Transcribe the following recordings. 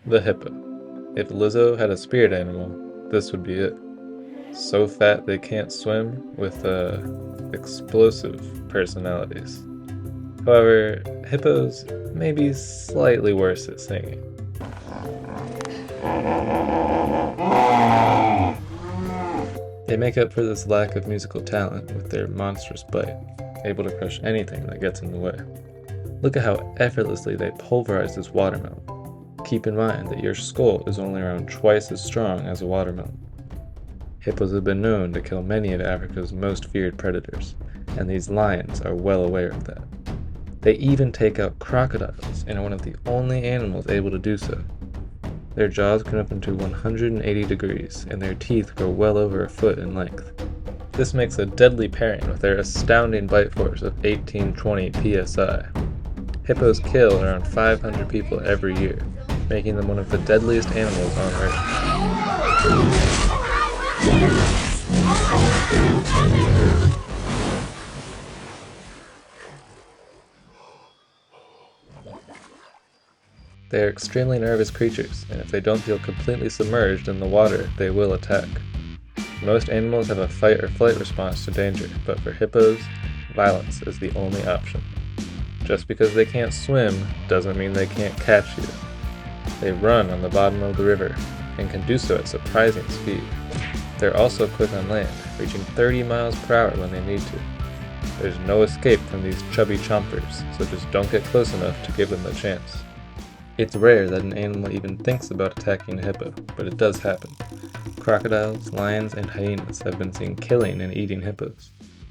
The hippo. If Lizzo had a spirit animal, this would be it. So fat they can't swim, with explosive personalities. However, hippos may be slightly worse at singing. They make up for this lack of musical talent with their monstrous bite, able to crush anything that gets in the way. Look at how effortlessly they pulverize this watermelon. Keep in mind that your skull is only around twice as strong as a watermelon. Hippos have been known to kill many of Africa's most feared predators, and these lions are well aware of that. They even take out crocodiles and are one of the only animals able to do so. Their jaws can open to 180 degrees, and their teeth grow well over a foot in length. This makes a deadly pairing with their astounding bite force of 1820 psi. Hippos kill around 500 people every year, making them one of the deadliest animals on Earth. They are extremely nervous creatures, and if they don't feel completely submerged in the water, they will attack. Most animals have a fight or flight response to danger, but for hippos, violence is the only option. Just because they can't swim doesn't mean they can't catch you. They run on the bottom of the river, and can do so at surprising speed. They're also quick on land, reaching 30 miles per hour when they need to. There's no escape from these chubby chompers, so just don't get close enough to give them a chance. It's rare that an animal even thinks about attacking a hippo, but it does happen. Crocodiles, lions, and hyenas have been seen killing and eating hippos.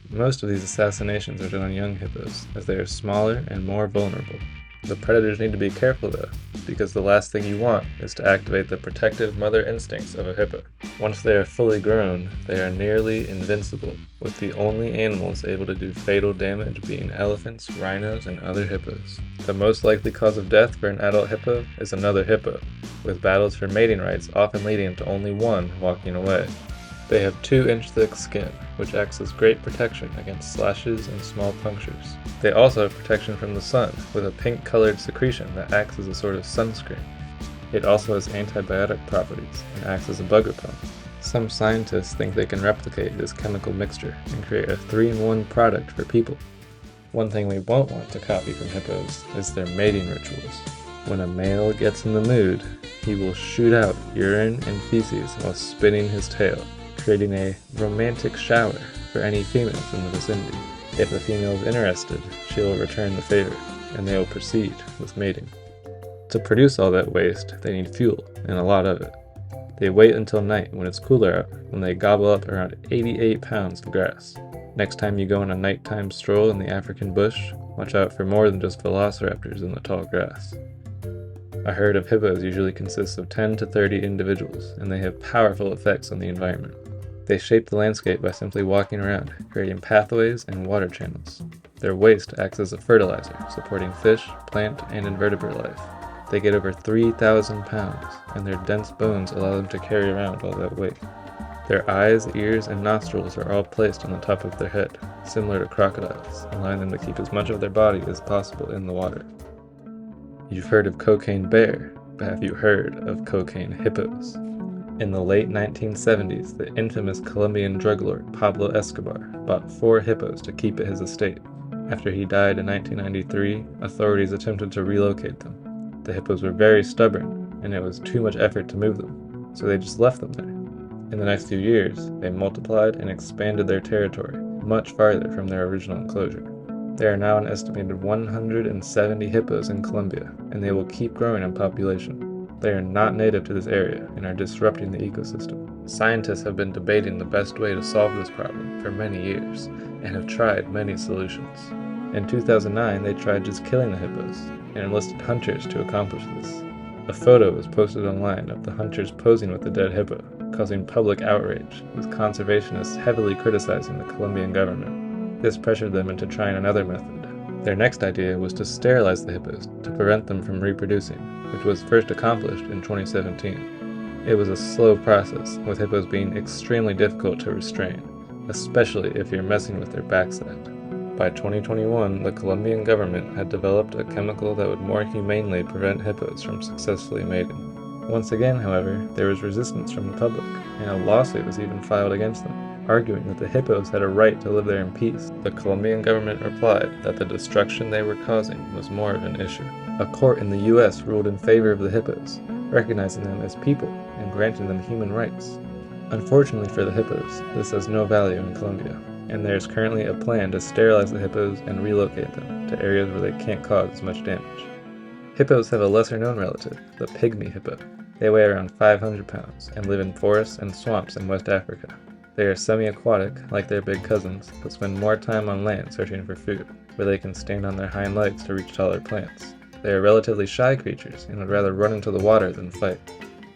Most of these assassinations are done on young hippos, as they are smaller and more vulnerable. The predators need to be careful though, because the last thing you want is to activate the protective mother instincts of a hippo. Once they are fully grown, they are nearly invincible, with the only animals able to do fatal damage being elephants, rhinos, and other hippos. The most likely cause of death for an adult hippo is another hippo, with battles for mating rights often leading to only one walking away. They have 2-inch thick skin, which acts as great protection against slashes and small punctures. They also have protection from the sun, with a pink-colored secretion that acts as a sort of sunscreen. It also has antibiotic properties and acts as a bug repellent. Some scientists think they can replicate this chemical mixture and create a 3-in-1 product for people. One thing we won't want to copy from hippos is their mating rituals. When a male gets in the mood, he will shoot out urine and feces while spinning his tail, creating a romantic shower for any females in the vicinity. If the female is interested, she will return the favor, and they will proceed with mating. To produce all that waste, they need fuel, and a lot of it. They wait until night when it's cooler out, when they gobble up around 88 pounds of grass. Next time you go on a nighttime stroll in the African bush, watch out for more than just velociraptors in the tall grass. A herd of hippos usually consists of 10 to 30 individuals, and they have powerful effects on the environment. They shape the landscape by simply walking around, creating pathways and water channels. Their waste acts as a fertilizer, supporting fish, plant, and invertebrate life. They get over 3,000 pounds, and their dense bones allow them to carry around all that weight. Their eyes, ears, and nostrils are all placed on the top of their head, similar to crocodiles, allowing them to keep as much of their body as possible in the water. You've heard of cocaine bear, but have you heard of cocaine hippos? In the late 1970s, the infamous Colombian drug lord Pablo Escobar bought 4 hippos to keep at his estate. After he died in 1993, authorities attempted to relocate them. The hippos were very stubborn, and it was too much effort to move them, so they just left them there. In the next few years, they multiplied and expanded their territory, much farther from their original enclosure. There are now an estimated 170 hippos in Colombia, and they will keep growing in population. They are not native to this area and are disrupting the ecosystem. Scientists have been debating the best way to solve this problem for many years, and have tried many solutions. In 2009, they tried just killing the hippos, and enlisted hunters to accomplish this. A photo was posted online of the hunters posing with the dead hippo, causing public outrage, with conservationists heavily criticizing the Colombian government. This pressured them into trying another method. Their next idea was to sterilize the hippos to prevent them from reproducing, which was first accomplished in 2017. It was a slow process, with hippos being extremely difficult to restrain, especially if you're messing with their backside. By 2021, the Colombian government had developed a chemical that would more humanely prevent hippos from successfully mating. Once again, however, there was resistance from the public, and a lawsuit was even filed against them, arguing that the hippos had a right to live there in peace. The Colombian government replied that the destruction they were causing was more of an issue. A court in the US ruled in favor of the hippos, recognizing them as people and granting them human rights. Unfortunately for the hippos, this has no value in Colombia, and there is currently a plan to sterilize the hippos and relocate them to areas where they can't cause as much damage. Hippos have a lesser-known relative, the pygmy hippo. They weigh around 500 pounds and live in forests and swamps in West Africa. They are semi-aquatic, like their big cousins, but spend more time on land searching for food, where they can stand on their hind legs to reach taller plants. They are relatively shy creatures and would rather run into the water than fight.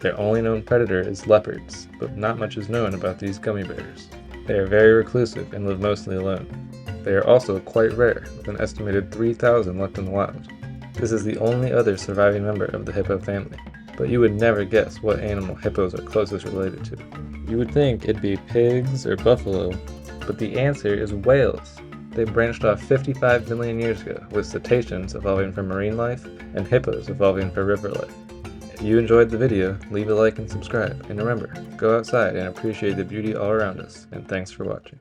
Their only known predator is leopards, but not much is known about these gummy bears. They are very reclusive and live mostly alone. They are also quite rare, with an estimated 3,000 left in the wild. This is the only other surviving member of the hippo family, but you would never guess what animal hippos are closest related to. You would think it'd be pigs or buffalo, but the answer is whales. They branched off 55 million years ago, with cetaceans evolving for marine life and hippos evolving for river life. If you enjoyed the video, leave a like and subscribe, and remember, go outside and appreciate the beauty all around us, and thanks for watching.